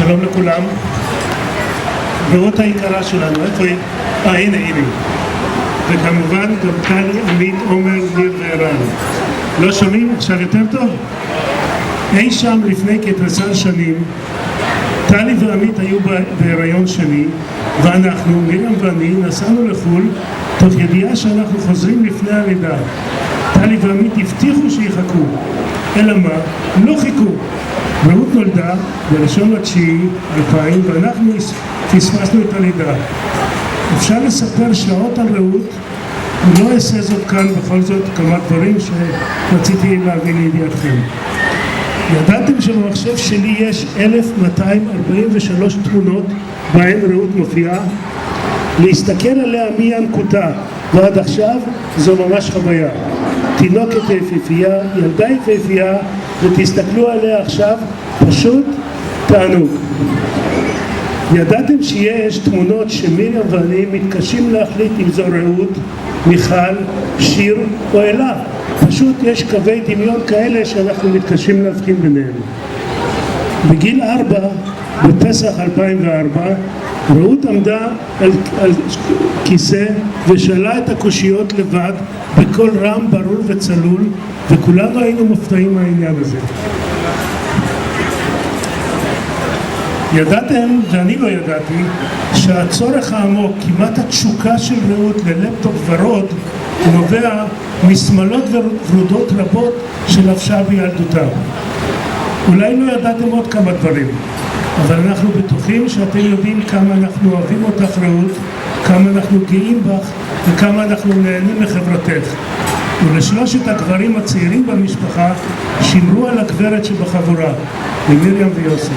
שלום לכולם. רעות היקרה שלנו, איפה היא? הנה. וכמובן גם טלי, עמית, עומר, ניר וערן. לא שומעים? עכשיו יותר טוב? אי שם לפני כ13 שנים, טלי ועמית היו בהיריון שני, ואנחנו, מרים ואני, נסענו לחול תוך ידיעה שאנחנו חוזרים לפני הלידה. טלי ועמית הבטיחו שיחכו, אלא מה? לא חיכו. רעות נולדה ב1.9.2000 ואנחנו פספסנו את הלידה. אפשר לספר שעות על רעות, אני לא אעשה זאת כאן, בכל זאת כמה דברים שרציתי להביא לידיעתכם. ידעתם שבמחשב שלי יש 1243 תמונות בהן רעות מופיעה? להסתכל עליה מינקותה ועד עכשיו זו ממש חוויה. תינוקת יפהפייה, ילדה יפהפייה, ותסתכלו עליה עכשיו, פשוט תענוג. ידעתם שיש תמונות שמרים ואני מתקשים להחליט אם זו רעות, מיכל, שיר או אלה. פשוט יש קווי דמיון כאלה שאנחנו מתקשים להבחין ביניהם. בגיל 4, בפסח 2004, רעות עמדה על כיסא ושאלה את הקושיות לבד בקול רם, ברור וצלול, וכולנו היינו מופתעים מהעניין הזה. ידעתם, ואני לא ידעתי, שהצורך העמוק, כמעט התשוקה של רעות ללפטופ ורוד, נובע משמלות ורודות רבות שלבשה בילדותה. אולי לא ידעתם עוד כמה דברים, אבל אנחנו בטוחים שאתם יודעים כמה אנחנו אוהבים אותך רעות, כמה אנחנו גאים בך וכמה אנחנו נהנים מחברתך. ולשלושת הגברים הצעירים במשפחה, שמרו על הגברת שבחבורה, מרים ויוסי.